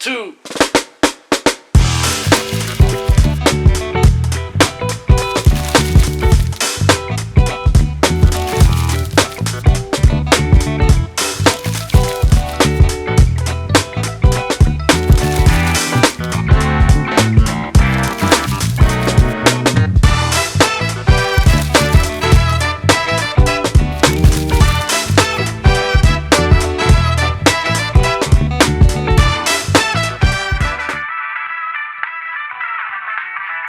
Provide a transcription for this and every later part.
2.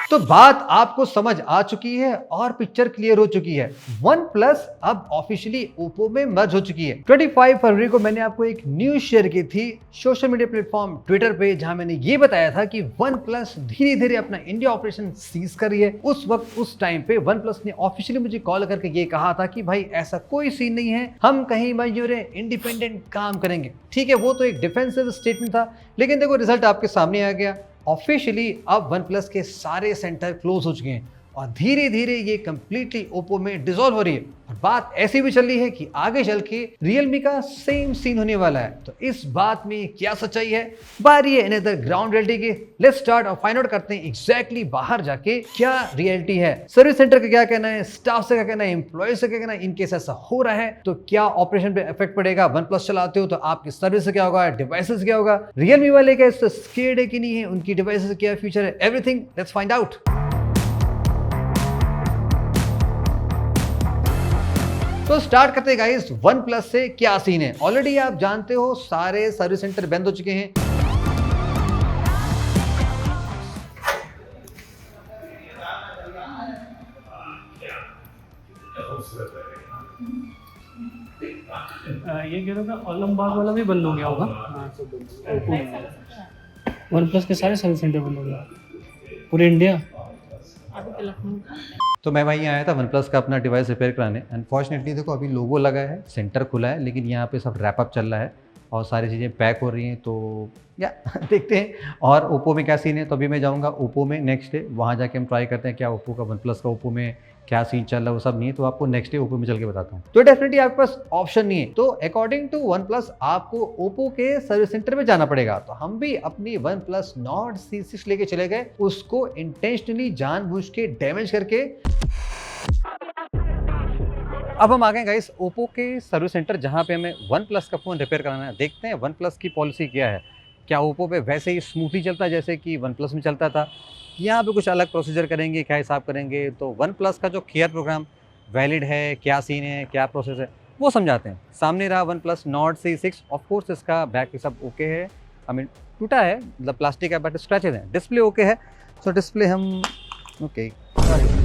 तो बात आपको समझ आ चुकी है और पिक्चर क्लियर हो चुकी है। OnePlus अब ऑफिशियली ओप्पो में मर्ज हो चुकी है। 25 फरवरी को मैंने आपको एक न्यूज शेयर की थी सोशल मीडिया प्लेटफॉर्म ट्विटर पे, जहां मैंने ये बताया था कि OnePlus धीरे धीरे अपना इंडिया ऑपरेशन सीज कर रही है। उस वक्त उस टाइम पे OnePlus ने ऑफिशियली मुझे कॉल करके ये कहा था कि भाई ऐसा कोई सीन नहीं है, हम कहीं मंजूर है, इंडिपेंडेंट काम करेंगे। ठीक है, वो तो एक डिफेंसिव स्टेटमेंट था, लेकिन देखो रिजल्ट आपके सामने आ गया। ऑफिशियली अब OnePlus के सारे सेंटर क्लोज हो चुके हैं और धीरे धीरे ये कंप्लीटली ओप्पो में डिसॉल्व हो रही है। और बात ऐसी भी चल रही है कि आगे चल के Realme का सेम सीन होने वाला है। तो इस बात में क्या सच्चाई है, बारी है अनदर ग्राउंड रियलिटी की। लेट्स स्टार्ट और फाइंड आउट करते हैं एग्जैक्टली बाहर जाके क्या रियलिटी है। सर्विस सेंटर का क्या कहना है, स्टाफ से क्या कहना है, एम्प्लॉय से क्या कहना है। इनकेस ऐसा हो रहा है तो क्या ऑपरेशन पे इफेक्ट पड़ेगा। OnePlus चलाते हो तो आपकी सर्विस से क्या होगा, डिवाइसेस क्या होगा, Realme वाले क्या इससे स्केर्ड है कि नहीं है, उनकी डिवाइसेस क्या फ्यूचर है, एवरीथिंग लेट्स फाइंड आउट। तो स्टार्ट करते हैं गाइस OnePlus से क्या सीन है। ऑलरेडी आप जानते हो सारे सर्विस सेंटर बंद हो चुके हैं। ये कह रहा था आलमबाग वाला भी बंद हो गया होगा। OnePlus के सारे सर्विस सेंटर बंद हो गए पूरे इंडिया। तो मैं वहीं आया था OnePlus का अपना डिवाइस रिपेयर कराने। अनफॉर्चुनेटली देखो अभी लोगो लगा है, सेंटर खुला है, लेकिन यहाँ पे सब रैपअप चल रहा है और सारी चीज़ें पैक हो रही हैं। तो या देखते हैं। और ओप्पो में क्या सीन है, तो अभी मैं जाऊँगा ओप्पो में नेक्स्ट डे, वहाँ जाके हम ट्राई करते हैं क्या ओप्पो का OnePlus का ओप्पो में क्या सीन चल रहा है, वो सब नहीं है। तो आपको नेक्स्ट डे ओप्पो में चल के बताता हूँ। तो डेफिनेटली आपके पास ऑप्शन नहीं है, तो अकॉर्डिंग टू OnePlus आपको ओप्पो के सर्विस सेंटर में जाना पड़ेगा। तो हम भी अपनी OnePlus Nord C6 लेके चले गए, उसको इंटेंशनली जानबूझ के डैमेज करके। अब हम आ गए गाइस ओप्पो के सर्विस सेंटर, जहाँ पे हमें OnePlus का फ़ोन रिपेयर कराना है। देखते हैं OnePlus की पॉलिसी क्या है, क्या ओप्पो पे वैसे ही स्मूथली चलता है जैसे कि OnePlus में चलता था, यहाँ पे कुछ अलग प्रोसीजर करेंगे, क्या हिसाब करेंगे। तो OnePlus का जो केयर प्रोग्राम वैलिड है, क्या सीन है, क्या प्रोसेस है, वो समझाते हैं। सामने रहा OnePlus Nord C6, of course इसका बैक भी सब ओके है। आई मीन टूटा है, मतलब प्लास्टिक है बट स्क्रैचेज हैं। डिस्प्ले ओके है, सो डिस्प्ले हम ओके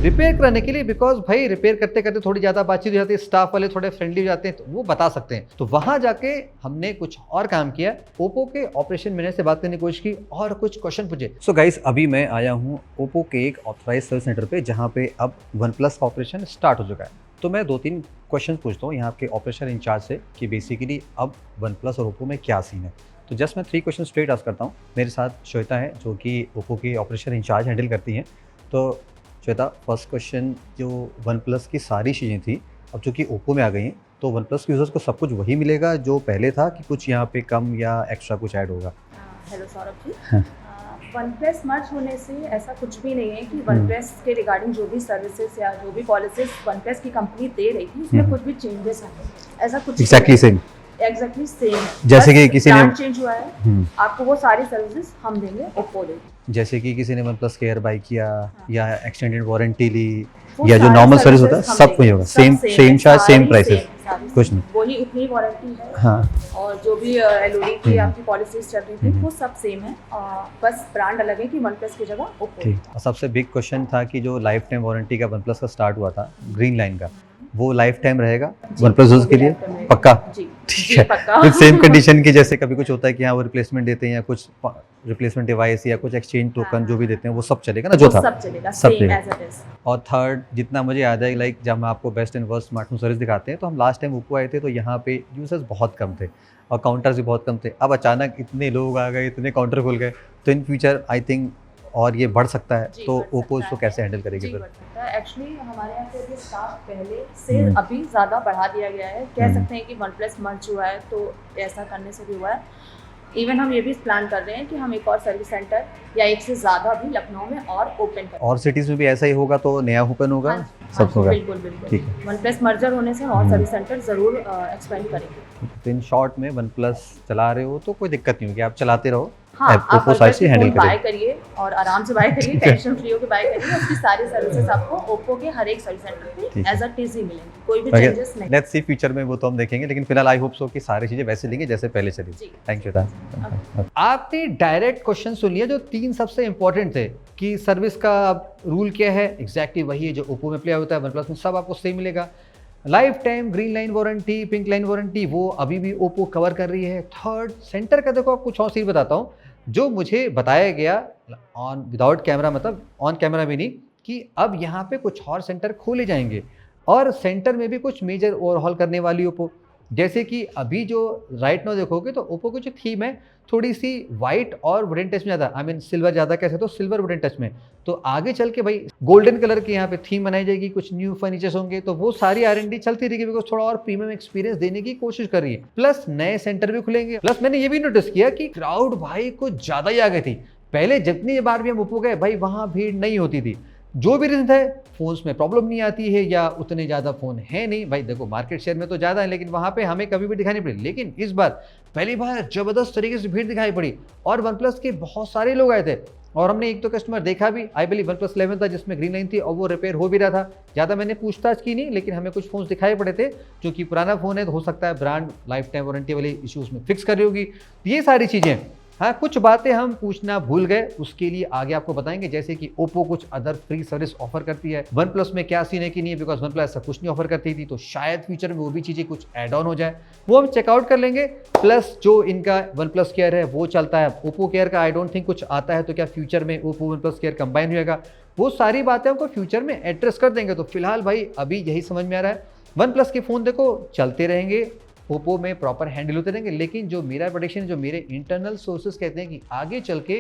रिपेयर कराने के लिए, बिकॉज भाई रिपेयर करते करते थोड़ी ज़्यादा बातचीत हो जाती है, स्टाफ वाले थोड़े फ्रेंडली हो जाते हैं, तो वो बता सकते हैं। तो वहाँ जाके हमने कुछ और काम किया, ओप्पो के ऑपरेशन मैनेजर से बात करने की कोशिश की और कुछ क्वेश्चन पूछे। सो गाइस अभी मैं आया हूँ ओप्पो के एक ऑथराइज सर्विस सेंटर पे, जहाँ पे अब OnePlus का ऑपरेशन स्टार्ट हो चुका है। तो मैं 2-3 क्वेश्चन पूछता हूँ यहाँ के ऑपरेशन इंचार्ज से कि बेसिकली अब OnePlus और ओप्पो में क्या सीन है। तो जस्ट मैं 3 क्वेश्चन स्ट्रेट आस्क करता हूँ। मेरे साथ श्वेता है जो कि ओप्पो की ऑपरेशन इंचार्ज हैंडल करती हैं। तो श्वेता, फर्स्ट क्वेश्चन, जो OnePlus की सारी चीज़ें थी अब चूँकि ओप्पो में आ गई हैं, तो OnePlus के यूज़र्स को सब कुछ वही मिलेगा जो पहले था कि कुछ यहाँ पे कम या एक्स्ट्रा कुछ ऐड होगा? हेलो सौरभ जी, OnePlus मर्ज होने से ऐसा कुछ भी नहीं है कि OnePlus के रिगार्डिंग जो भी सर्विसेज या जो भी पॉलिसीज OnePlus की कंपनी दे रही थी उसमें कुछ भी चेंजेस आए, ऐसा कुछ एग्जैक्टली सेम है। जैसे कि किसी ने चेंज हुआ है, आपको वो सारी सर्विसेज हम देंगे, ओप्पो देंगे। जैसे कि किसी ने OnePlus केयर बाय किया या एक्सटेंडेड वारंटी ली या जो नॉर्मल सर्विस होता है सब वही होगा, सेम चार्ज सेम प्राइसेस, कुछ नहीं, वही उतनी वारंटी है। हाँ, और जो भी LOD की आपकी पॉलिसीज चल रही थी वो सब सेम है, बस ब्रांड अलग है कि OnePlus की जगह ओप्पो। ठीक। और सबसे बिग क्वेश्चन था कि जो लाइफ टाइम वारंटी का OnePlus का स्टार्ट हुआ था ग्रीन लाइन का, वो लाइफ टाइम रहेगा OnePlus यूजर्स के लिए पक्का? ठीक है, विद सेम कंडीशन की जैसे कभी कुछ होता है कि हाँ वो रिप्लेसमेंट देते हैं या कुछ रिप्लेसमेंट डिवाइस या कुछ एक्सचेंज टोकन जो भी देते हैं वो सब चलेगा ना, जो था सब चलेगा, सब same चलेगा। as it is। और थर्ड, जितना मुझे याद है, लाइक जब हम आपको best and worst smartphone service दिखाते हैं, तो हम लास्ट टाइम ओप्पो आए थे तो यहाँ पे यूजर्स बहुत कम थे और काउंटर्स भी बहुत कम थे। अब अचानक इतने लोग आ गए, इतने काउंटर खुल गए, तो इन फ्यूचर आई थिंक और ये बढ़ सकता है। तो ओप्पो इसको कैसे हैंडल करेगी फिर? एक्चुअली हमारे यहाँ पे अभी स्टाफ पहले से अभी ज़्यादा बढ़ा दिया गया है, कह सकते हैं कि OnePlus मर्ज हुआ है तो ऐसा करने से भी हुआ है। इवन हम ये भी प्लान कर रहे हैं कि हम एक और सर्विस सेंटर या एक से ज़्यादा भी लखनऊ में और ओपन करें। और सिटीज़ में भी ऐसा ही होगा तो नया ओपन होगा? हाँ, सब हाँ, होगा। बिल्कुल बिल्कुल। ठीक है। वन प्लस मर्जर होने से हम और सर्विस सेंटर ज़रूर एक्सपेंड करेंगे। तो इन शॉर्ट में वन प्लस चला रहे हो तो कोई दिक्कत नहीं होगी, आप चलाते रहो। हाँ, Apple आप को साइड से handle फ़ोन बाय करें। करिए और आराम से बाय करिए, टेंशन फ्री होकर बाय करिए। उसकी सारी सर्विसेज आपको ओप्पो के हर एक सर्विस सेंटर पे ठीक है। एज अ टीज ही मिलेंगी, कोई भी चेंजेस नहीं। लेट्स सी फ्यूचर में वो तो हम देखेंगे, लेकिन फिलहाल आई होप सो कि सारी चीज़ें वैसे लेंगे जैसे पहले चली। जी। Thank you. आपने डायरेक्ट क्वेश्चन सुन लिया जो 3 सबसे इंपॉर्टेंट थे कि सर्विस का रूल क्या है, एग्जैक्टली वही है जो ओप्पो में प्ले होता है, वन प्लस में सब आपको सेम मिलेगा। Life time green line warranty, pink line warranty वो अभी भी ओप्पो कवर कर रही है। थर्ड, सेंटर का देखो आप कुछ और चीज़ बताता हूँ जो मुझे बताया गया ऑन विदाउट कैमरा, मतलब ऑन कैमरा भी नहीं, कि अब यहाँ पे कुछ और सेंटर खोले जाएंगे और सेंटर में भी कुछ मेजर ओवरहॉल करने वाली ओप्पो। जैसे कि अभी जो राइट नाउ देखोगे तो ओप्पो की जो थीम है थोड़ी सी वाइट और वुडन टच में ज़्यादा, आई मीन सिल्वर ज़्यादा कह सकते हो, सिल्वर वुडन टच में। तो आगे चल के भाई गोल्डन कलर की यहाँ पे थीम बनाई जाएगी, कुछ न्यू फर्नीचर्स होंगे, तो वो सारी R&D चलती रहेगी बिकॉज थोड़ा और प्रीमियम एक्सपीरियंस देने की कोशिश कर रही है। प्लस नए सेंटर भी खुलेंगे। प्लस मैंने ये भी नोटिस किया कि क्राउड भाई कुछ ज़्यादा ही आ गई थी। पहले जितनी बार भी हम ओप्पो गए भाई वहाँ भीड़ नहीं होती थी, जो भी रीज़न है फ़ोन्स में प्रॉब्लम नहीं आती है या उतने ज़्यादा फ़ोन है नहीं। भाई देखो मार्केट शेयर में तो ज़्यादा है लेकिन वहाँ पे हमें कभी भी दिखाई नहीं पड़ी, लेकिन इस बार पहली बार ज़बरदस्त तरीके से भीड़ दिखाई पड़ी और वन प्लस के बहुत सारे लोग आए थे। और हमने एक तो कस्टमर देखा भी, आई बिलीव वन प्लस 11 था जिसमें ग्रीन लाइन थी और वो रिपेयर हो भी रहा था। ज़्यादा मैंने पूछताछ की नहीं, लेकिन हमें कुछ फ़ोन्स दिखाई पड़े थे जो कि पुराना फ़ोन है तो हो सकता है ब्रांड लाइफ टाइम वारंटी वाली इश्यूज़ में फिक्स कर रही होगी। ये सारी चीज़ें, हाँ कुछ बातें हम पूछना भूल गए, उसके लिए आगे आपको बताएंगे। जैसे कि ओप्पो कुछ अदर फ्री सर्विस ऑफर करती है, वन प्लस में क्या सीन है कि नहीं, बिकॉज वन प्लस ऐसा कुछ नहीं ऑफर करती थी, तो शायद फ्यूचर में वो भी चीज़ें कुछ ऐड ऑन हो जाए, वो हम चेकआउट कर लेंगे। प्लस जो इनका वन प्लस केयर है वो चलता है, ओप्पो केयर का आई डोंट थिंक कुछ आता है, तो क्या फ्यूचर में Oppo one plus care combine होगा, वो सारी बातें हमको फ्यूचर में एड्रेस कर देंगे। तो फिलहाल भाई अभी यही समझ में आ रहा है, वन प्लस के फ़ोन देखो चलते रहेंगे, ओप्पो में प्रॉपर हैंडल होते रहेंगे, लेकिन जो मेरा प्रेडिक्शन, जो मेरे इंटरनल सोर्सेज कहते हैं कि आगे चल के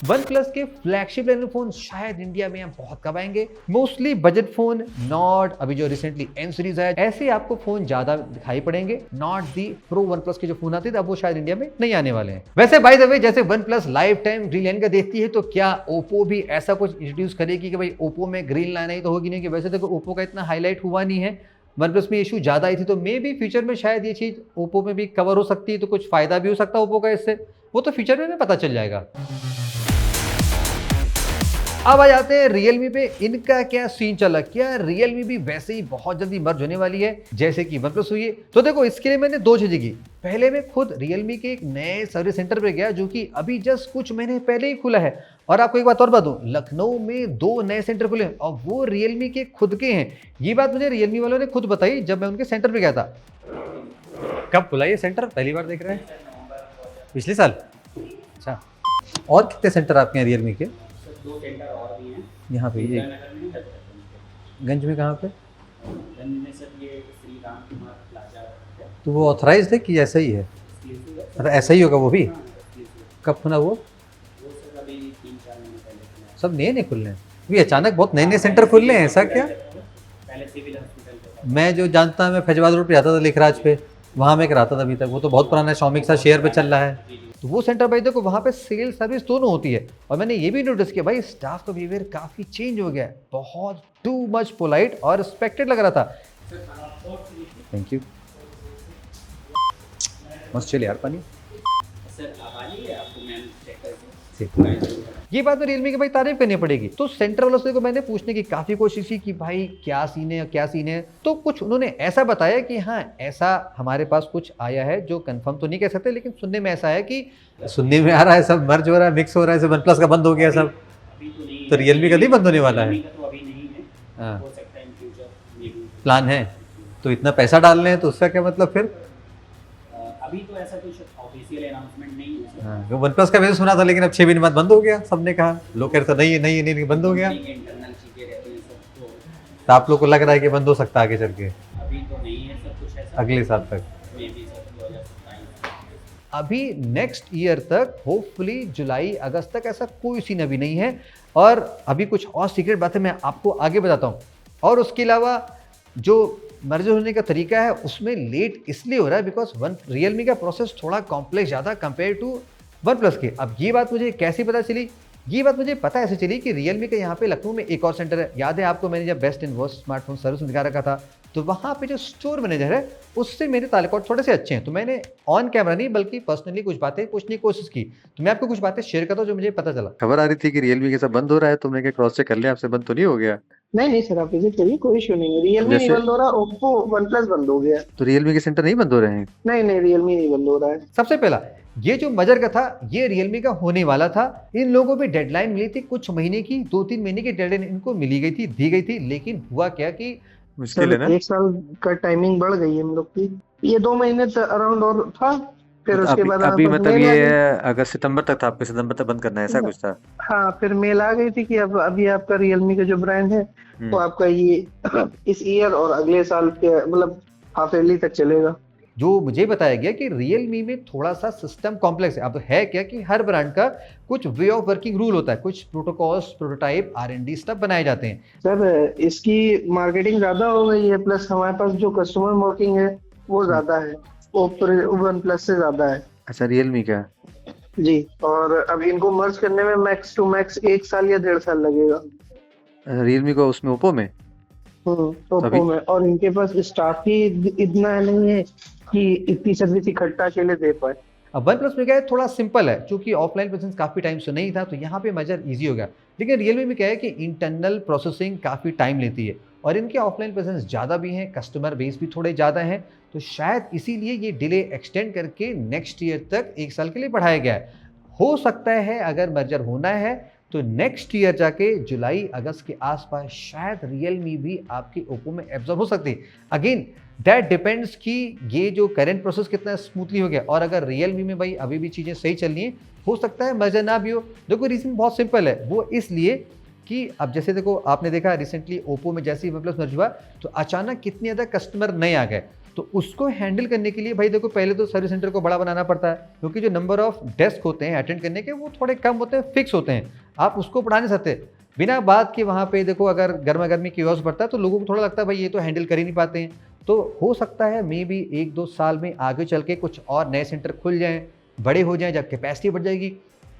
वन प्लस के फ्लैगशिप लेवल फोन शायद इंडिया में हम बहुत कब आएंगे। मोस्टली बजट फोन, नॉट अभी जो रिसेंटली एन सीरीज है, ऐसे आपको फोन ज्यादा दिखाई पड़ेंगे, not the pro one plus के जो फोन आते थे, अब वो शायद इंडिया में नहीं आने वाले हैं। वैसे बाय द वे, जैसे one plus life time green line का देखती है, तो क्या ओप्पो भी ऐसा कुछ इंट्रोड्यूस करेगी कि भाई ओप्पो में ग्रीन लाइन आई तो होगी नहीं? कि वैसे देखो ओप्पो का इतना हाईलाइट हुआ नहीं है, वन प्लस में इशू ज़्यादा आई थी, तो मे भी फ्यूचर में शायद ये चीज़ ओप्पो में भी कवर हो सकती है, तो कुछ फ़ायदा भी हो सकता है ओप्पो का इससे, वो तो फ्यूचर में हमें पता चल जाएगा। अब आ जाते हैं रियलमी पे, इनका क्या सीन चला, क्या रियलमी भी वैसे ही बहुत जल्दी मर्ज होने वाली है जैसे कि वन प्लस हुई है? तो देखो इसके लिए मैंने 2 चीज़ें की। पहले मैं खुद रियलमी के एक नए सर्विस सेंटर पे गया जो कि अभी जस्ट कुछ महीने पहले ही खुला है, और आपको एक बात और बता दूं, लखनऊ में 2 नए सेंटर खुले हैं और वो रियलमी के खुद के हैं। ये बात मुझे रियलमी वालों ने खुद बताई जब मैं उनके सेंटर पे गया था। कब खुला ये सेंटर? पहली बार देख रहे हैं? पिछले साल? अच्छा, और कितने सेंटर आपके हैं रियलमी के? 2 सेंटर और भी हैं यहाँ पे ये गंज में कहाँ पे? गंज में सर ये श्री राम कुमार प्लाजा है। तो वो ऑथराइज्ड है कि ऐसा ही है? मतलब ऐसा ही होगा वो भी? कब खुला वो? सर अभी 3-4 महीने पहले खुला है। सब नए नए खुल रहे हैं अभी, अचानक बहुत नए नए सेंटर खुल रहे हैं, ऐसा क्या? पहले सिविल हॉस्पिटल मैं जो जानता मैं फैजाबाद रोड पे जाता था लेखराज पे, वहाँ मैं कराता था अभी तक, वो तो बहुत पुराना है, शॉमी के साथ शेयर पे चल रहा है। तो वो सेंटर भाई देखो वहाँ पे सेल सर्विस दोनों होती है, और मैंने ये भी नोटिस किया भाई स्टाफ का बिहेवियर काफ़ी चेंज हो गया है, बहुत टू मच पोलाइट और रिस्पेक्टेड लग रहा था। Thank you. मस्त चले यार पानी। सर आप आ जाइए, आपको मैम चेक करके ये बात में रियलमी की भाई तारीफ करनी पड़ेगी। तो सेंटर वालों से को मैंने पूछने की काफ़ी कोशिश की कि भाई क्या सीन है, क्या सीन है, तो कुछ उन्होंने ऐसा बताया कि हाँ ऐसा हमारे पास कुछ आया है, जो कंफर्म तो नहीं कह सकते, लेकिन सुनने में ऐसा है कि सुनने में आ रहा है सब मर्ज हो रहा है, मिक्स हो रहा है, वन प्लस का बंद हो गया सब, अभी तो नहीं, तो रियलमी का नहीं बंद होने वाला है? रियलमी का तो अभी नहीं है, हाँ हो सकता है इन फ्यूचर ये भी प्लान है। तो इतना पैसा डाल रहे हैं तो उसका क्या मतलब फिर? अभी तो ऐसा कुछ ऑफिशियल अनाउंसमेंट नहीं है। हाँ वन प्लस का वैसे सुना था, लेकिन अब 6 महीने बाद बंद हो गया, सबने कहा, लोग कह रहे थे नहीं नहीं नहीं बंद हो गया, इंटरनल चीजें रहती हैं सब, तो आप लोग को लग रहा है कि बंद हो सकता है आगे चल के अभी तो नहीं है सब कुछ ऐसा, अगले साल तक? मे बी सर 2027 अभी नेक्स्ट ईयर तक, होपफुली जुलाई अगस्त तक, ऐसा कोई सीन अभी नहीं है। और अभी कुछ और सीक्रेट बातें मैं आपको आगे बताता हूँ। और उसके अलावा जो मर्जर होने का तरीका है उसमें लेट इसलिए हो रहा है बिकॉज रियलमी का प्रोसेस थोड़ा कॉम्प्लेक्स ज़्यादा कंपेयर टू वन प्लस के। अब ये बात मुझे कैसे पता चली? ये बात मुझे पता ऐसे चली कि रियलमी का यहाँ पे लखनऊ में एक और सेंटर है। याद है आपको, मैंने जब best in worst smartphone service में दिखा रखा था, तो वहाँ पे जो स्टोर मैनेजर है उससे मेरे ताल्लुकात थोड़े से अच्छे हैं। तो मैंने ऑन कैमरा नहीं बल्कि पर्सनली कुछ बातें पूछने की कोशिश की। तो मैं आपको कुछ बातें शेयर करता हूँ जो मुझे पता चला। खबर आ रही थी कि रियलमी के सब बंद हो रहा है, तुमने क्या क्रॉस चेक कर लिया आपसे, बंद तो नहीं हो गया? नहीं नहीं सर, आप विजिट करिए, कोई इशू नहीं है। रियलमी नहीं जैसे- बंद हो रहा, ओप्पो वन प्लस बंद हो गया। तो रियलमी के सेंटर नहीं बंद हो रहे हैं? नहीं नहीं, रियलमी नहीं बंद हो रहा है। सबसे पहला ये जो मजर का था ये रियलमी का होने वाला था। इन लोगों को भी डेडलाइन मिली थी कुछ महीने की, 2-3 महीने की डेडलाइन इनको मिली गई थी, दी गई थी। लेकिन हुआ क्या कि मुश्किल है सर ना। 1 साल का टाइमिंग बढ़ गई है हम लोग की। ये 2 महीने अराउंड और था, फिर उसके बाद अभी हमारे पास मतलब मेल आ ये गई। अगस्त सितंबर तक था, आपके सितंबर तक बंद करना है, ऐसा कुछ था? हाँ, फिर मेल आ गई थी कि अब अभी आपका रियलमी का जो ब्रांड है वो आपका ये इस ईयर और अगले साल के मतलब हाफ ईयरली तक चलेगा। जो मुझे बताया गया कि रियलमी में थोड़ा सा सिस्टम कॉम्प्लेक्स है। अब है क्या कि हर ब्रांड का कुछ वे ऑफ वर्किंग रूल होता है, कुछ प्रोटोकॉल्स, प्रोटोटाइप, R&D स्टफ बनाए जाते हैं। सर इसकी मार्केटिंग ज्यादा हो गई है, प्लस हमारे पास जो कस्टमर वर्किंग है वो ज्यादा है, ओप्पो वन प्लस से ज्यादा है अच्छा, रियलमी का? जी। और अब इनको मर्ज करने में मैक्स टू मैक्स 1 साल या 1.5 साल लगेगा। रियलमी को उसमें ओप्पो में? ओप्पो में। और इनके पास स्टाफ ही इतना नहीं है कि इतनी सर्विस इकट्ठा अकेले दे पाए। अब वन प्लस में क्या है, थोड़ा सिंपल है, क्योंकि ऑफलाइन प्रेजेंस काफ़ी टाइम से नहीं था तो यहाँ पे मजर ईजी हो गया। लेकिन रियलमी में क्या है कि इंटरनल प्रोसेसिंग काफ़ी टाइम लेती है और इनके ऑफलाइन प्रेजेंस ज़्यादा भी हैं, कस्टमर बेस भी थोड़े ज़्यादा हैं, तो शायद इसीलिए ये डिले एक्सटेंड करके नेक्स्ट ईयर तक 1 साल के लिए बढ़ाया गया है। हो सकता है अगर मर्जर होना है तो नेक्स्ट ईयर जाके जुलाई अगस्त के आसपास शायद रियलमी भी आपके ओप्पो में एब्जॉर्ब हो सकती है। अगेन दैट डिपेंड्स कि ये जो करंट प्रोसेस कितना स्मूथली हो गया, और अगर रियलमी में भाई अभी भी चीज़ें सही चल रही हैं, हो सकता है मर्जर ना भी हो। देखो रीज़न बहुत सिंपल है, वो इसलिए कि अब जैसे देखो आपने देखा रिसेंटली ओप्पो में जैसे ही वन प्लस मर्ज हुआ तो अचानक कितने ज़्यादा कस्टमर नए आ गए। तो उसको हैंडल करने के लिए भाई देखो पहले तो सर्विस सेंटर को बड़ा बनाना पड़ता है, क्योंकि जो नंबर ऑफ डेस्क होते हैं अटेंड करने के वो थोड़े कम होते हैं, फिक्स होते हैं। आप उसको बढ़ा नहीं सकते बिना बात के। वहाँ पे देखो अगर गर्मा गर्मी क्योस बढ़ता है तो लोगों को थोड़ा लगता है भाई ये तो हैंडल कर ही नहीं पाते हैं। तो हो सकता है मे बी 1-2 साल में आगे चल के कुछ और नए सेंटर खुल जाएँ, बड़े हो जाएँ, जब कैपेसिटी बढ़ जाएगी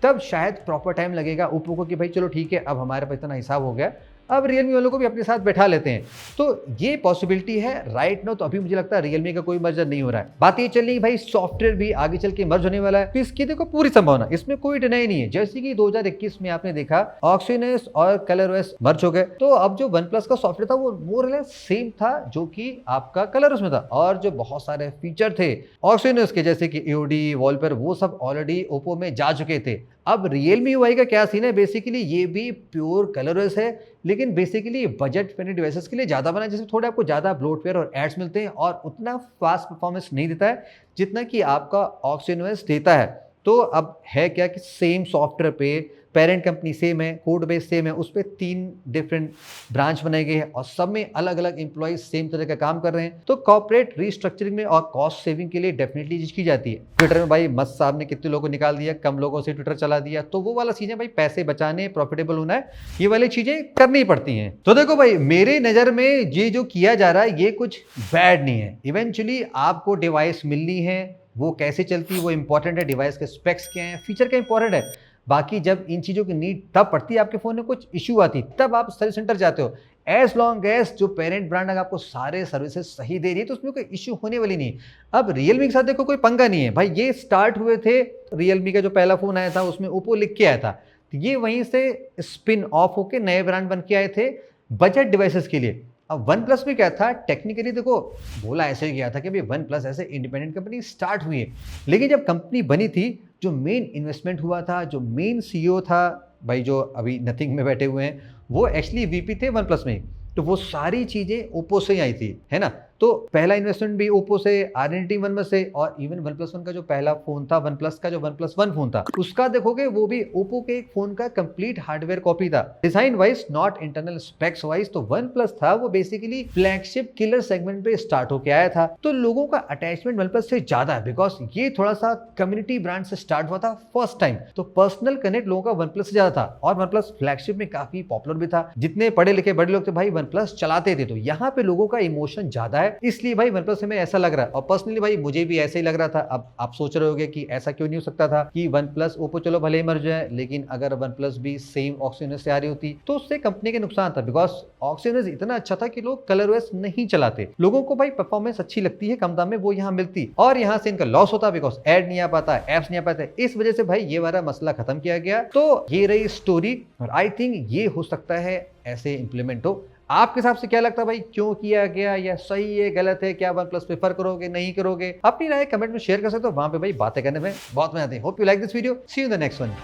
तब शायद प्रॉपर टाइम लगेगा ओप्पो को कि भाई चलो ठीक है अब हमारे पास इतना हिसाब हो गया, अब रियलमी वालों को भी अपने साथ बैठा लेते हैं। तो ये पॉसिबिलिटी है राइट नाउ। तो अभी मुझे लगता है रियलमी का कोई मर्जर नहीं हो रहा है। बात ये चल रही है भाई सॉफ्टवेयर भी आगे चल के मर्ज होने वाला है, तो इसकी देखो पूरी संभावना, इसमें कोई डिनाई नहीं है। जैसे कि 2021 में आपने देखा ऑक्सीनेस और कलरओएस मर्ज हो गए, तो अब जो वन प्लस का सॉफ्टवेयर था वो मोर और लेस सेम था जो कि आपका कलरओएस में था, और जो बहुत सारे फीचर थे ऑक्सीनेस के जैसे कि एओडी, वॉलपेपर, वो सब ऑलरेडी ओप्पो में जा चुके थे। अब रियलमी UI का क्या सीन है, बेसिकली ये भी प्योर कलरलेस है, लेकिन बेसिकली बजट फ्रेंडली डिवाइसेस के लिए ज़्यादा बना है, जिसमें थोड़े आपको ज़्यादा ब्लोटवेयर और एड्स मिलते हैं और उतना फास्ट परफॉर्मेंस नहीं देता है जितना कि आपका ऑक्सीनोएस देता है। तो अब है क्या कि सेम सॉफ्टवेयर पे पेरेंट कंपनी सेम है, कोड बेस सेम है, उस पर 3 डिफरेंट ब्रांच बनाए गए हैं और सब में अलग अलग एम्प्लॉयज सेम तरह का काम कर रहे हैं। तो कॉर्पोरेट रीस्ट्रक्चरिंग में और कॉस्ट सेविंग के लिए डेफिनेटली चीज की जाती है। ट्विटर में भाई मस्त साहब ने कितने लोगों को निकाल दिया, कम लोगों से ट्विटर चला दिया, तो वो वाला चीजें भाई पैसे बचाने, प्रॉफिटेबल होना है, ये वाली चीजें करनी पड़ती हैं। तो देखो भाई मेरे नज़र में ये जो किया जा रहा है ये कुछ बैड नहीं है। इवेंचुअली आपको डिवाइस मिलनी है, वो कैसे चलती है वो इंपॉर्टेंट है, डिवाइस के स्पेक्स क्या हैं, फीचर क्या इंपॉर्टेंट है। बाकी जब इन चीज़ों की नीड तब पड़ती है, आपके फ़ोन में कुछ इशू आती तब आप सर्विस सेंटर जाते हो। एज लॉन्ग एज जो पेरेंट ब्रांड अगर आपको सारे सर्विसेज सही दे रही है तो उसमें कोई इशू होने वाली नहीं। अब रियलमी के साथ देखो कोई पंगा नहीं है भाई, ये स्टार्ट हुए थे, रियलमी का जो पहला फ़ोन आया था उसमें ओप्पो लिख के आया था, तो ये वहीं से स्पिन ऑफ होके नए ब्रांड बन के आए थे बजट डिवाइसेस के लिए। अब वन प्लस में क्या था, टेक्निकली देखो बोला ऐसे ही गया था कि भाई वन प्लस ऐसे इंडिपेंडेंट कंपनी स्टार्ट हुई है, लेकिन जब कंपनी बनी थी जो मेन इन्वेस्टमेंट हुआ था, जो मेन CEO था भाई जो अभी नथिंग में बैठे हुए हैं, वो एक्चुअली VP थे वन प्लस में, तो वो सारी चीज़ें ओप्पो से ही आई थी, है ना। तो पहला इन्वेस्टमेंट भी ओप्पो से, R&D वन में से, और इवन वन प्लस वन का जो पहला फोन था, वन प्लस का जो वन प्लस वन फोन था उसका देखोगे वो भी ओप्पो के एक फोन का कंप्लीट हार्डवेयर कॉपी था, design wise not internal specs wise. तो वन प्लस था वो बेसिकली फ्लैगशिप किलर सेगमेंट पे स्टार्ट होके आया था, तो लोगों का अटैचमेंट वन प्लस से ज्यादा है बिकॉज ये थोड़ा सा कम्युनिटी ब्रांड से स्टार्ट हुआ था फर्स्ट टाइम, तो पर्सनल कनेक्ट लोगों का वन प्लस से ज्यादा था, और वन प्लस फ्लैगशिप में काफी पॉपुलर भी था। जितने पढ़े लिखे बड़े लोग थे भाई वन प्लस चलाते थे, तो यहाँ पे लोगों का इमोशन ज्यादा है है, इसलिए भाई वन प्लस में ऐसा लग रहा है। और पर्सनली भाई मुझे भी ऐसे ही लग रहा था। अब आप सोच रहे होगे कि ऐसा क्यों नहीं हो सकता था कि वन प्लस ओप्पो चलो भले ही मर जाए, लेकिन अगर वन प्लस भी सेम ऑक्सीजन से आ रही होती तो उससे कंपनी के नुकसान था। बिकॉज ऑक्सीजन इतना अच्छा था कि लोग कलर OS नहीं चलाते, लोगों को भाई परफॉर्मेंस अच्छी लगती है, कम दाम में वो यहाँ मिलती, और यहाँ से इनका लॉस होता बिकॉज एड नहीं आ पाता, एप्स नहीं आ पाते। इस वजह से भाई ये वाला मसला खत्म किया गया। तो ये रही स्टोरी, और आई थिंक ये हो सकता है ऐसे इंप्लीमेंट हो। आपके हिसाब से क्या लगता है भाई, क्यों किया गया, या सही है गलत है, क्या वन प्लस प्रेफर करोगे नहीं करोगे, अपनी राय कमेंट में शेयर कर सकते हो। वहां पे भाई बातें करने में बहुत मजा आती है। Hope you like this video, see you in the next one.